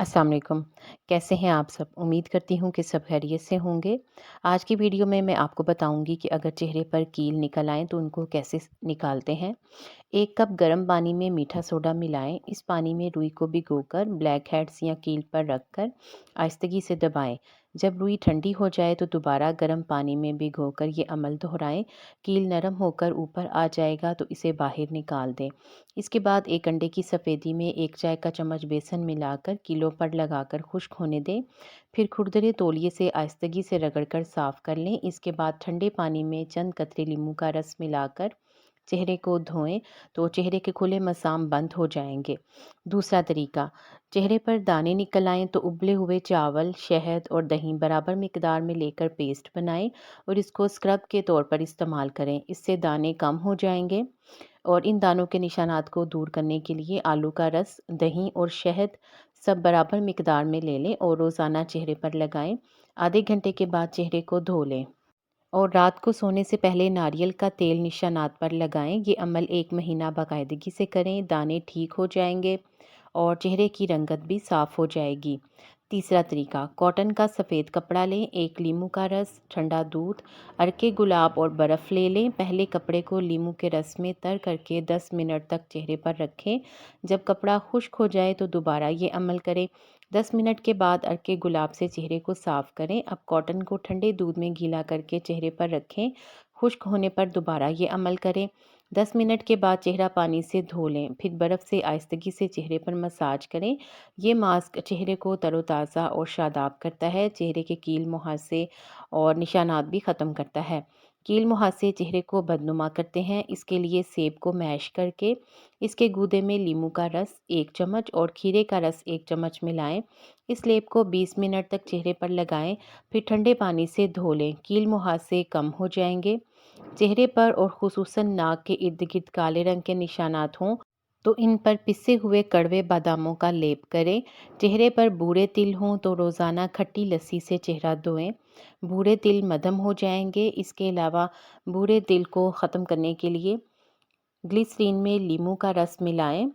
अस्सलाम वालेकुम। कैसे हैं आप सब? उम्मीद करती हूँ कि सब खैरियत से होंगे। आज की वीडियो में मैं आपको बताऊँगी कि अगर चेहरे पर कील निकल आएँ तो उनको कैसे निकालते हैं। 1 कप गर्म पानी में मीठा सोडा मिलाएं। इस पानी में रुई को भिगोकर ब्लैक हेड्स या कील पर रखकर आहिस्तगी से दबाएं। जब रुई ठंडी हो जाए तो दोबारा गर्म पानी में भिगोकर ये अमल दोहराएं। कील नरम होकर ऊपर आ जाएगा तो इसे बाहर निकाल दें। इसके बाद एक अंडे की सफ़ेदी में 1 चाय का चम्मच बेसन मिलाकर कीलों पर लगाकर खुश्क होने दें। फिर खुरदरे तौलिए से आहिस्तगी से रगड़कर साफ़ कर लें। इसके बाद ठंडे पानी में चंद कतरे नींबू का रस मिलाकर चेहरे को धोएं तो चेहरे के खुले मसाम बंद हो जाएंगे। दूसरा तरीका, चेहरे पर दाने निकल आएँ तो उबले हुए चावल, शहद और दही बराबर मिकदार में लेकर पेस्ट बनाएं और इसको स्क्रब के तौर पर इस्तेमाल करें। इससे दाने कम हो जाएंगे। और इन दानों के निशानात को दूर करने के लिए आलू का रस, दही और शहद सब बराबर मिकदार में ले लें और रोज़ाना चेहरे पर लगाएं। आधे घंटे के बाद चेहरे को धो लें और रात को सोने से पहले नारियल का तेल निशानात पर लगाएं। ये अमल 1 महीना बाकायदगी से करें, दाने ठीक हो जाएंगे और चेहरे की रंगत भी साफ़ हो जाएगी। तीसरा तरीका, कॉटन का सफ़ेद कपड़ा लें, 1 लीमू का रस, ठंडा दूध, अरके गुलाब और बर्फ़ ले लें। पहले कपड़े को लीमू के रस में तर करके 10 मिनट तक चेहरे पर रखें। जब कपड़ा खुश्क हो जाए तो दोबारा ये अमल करें। 10 मिनट के बाद अरके गुलाब से चेहरे को साफ़ करें। अब कॉटन को ठंडे दूध में गीला करके चेहरे पर रखें। खुश्क होने पर दोबारा ये अमल करें। 10 मिनट के बाद चेहरा पानी से धो लें। फिर बर्फ़ से आहिस्तगी से चेहरे पर मसाज करें। ये मास्क चेहरे को तरोताज़ा और शादाब करता है। चेहरे के कील मुहासे और निशानात भी ख़त्म करता है। कील मुहासे चेहरे को बदनुमा करते हैं। इसके लिए सेब को मैश करके इसके गूदे में लीमू का रस 1 चम्मच और खीरे का रस 1 चम्मच मिलाएं। इस लेप को 20 मिनट तक चेहरे पर लगाएं। फिर ठंडे पानी से धो लें। कील मुहासे कम हो जाएंगे। चेहरे पर और खुसूसन नाक के इर्द गिर्द काले रंग के निशानात हों तो इन पर पिसे हुए कड़वे बादामों का लेप करें। चेहरे पर बूरे तिल हों तो रोज़ाना खट्टी लस्सी से चेहरा धोएं। बूरे तिल मद्धम हो जाएंगे। इसके अलावा बूरे तिल को ख़त्म करने के लिए ग्लिसरीन में लीमू का रस मिलाएं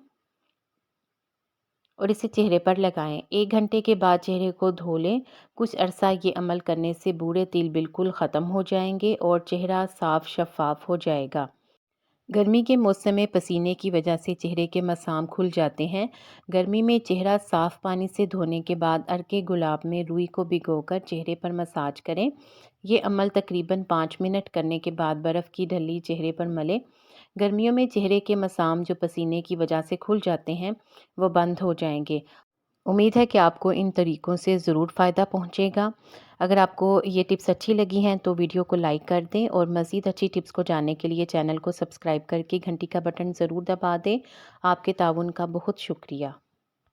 और इसे चेहरे पर लगाएं। 1 घंटे के बाद चेहरे को धो लें। कुछ अरसा ये अमल करने से बूरे तिल बिल्कुल ख़त्म हो जाएंगे और चेहरा साफ शफाफ हो जाएगा। गर्मी के मौसम में पसीने की वजह से चेहरे के मसाम खुल जाते हैं। गर्मी में चेहरा साफ़ पानी से धोने के बाद अरके गुलाब में रुई को भिगोकर चेहरे पर मसाज करें। ये अमल तकरीबन 5 मिनट करने के बाद बर्फ़ की ढली चेहरे पर मलें। गर्मियों में चेहरे के मसाम जो पसीने की वजह से खुल जाते हैं वो बंद हो जाएंगे। उम्मीद है कि आपको इन तरीक़ों से ज़रूर फ़ायदा पहुँचेगा। अगर आपको ये टिप्स अच्छी लगी हैं तो वीडियो को लाइक कर दें और मज़ीद अच्छी टिप्स को जानने के लिए चैनल को सब्सक्राइब करके घंटी का बटन ज़रूर दबा दें। आपके ताउन का बहुत शुक्रिया।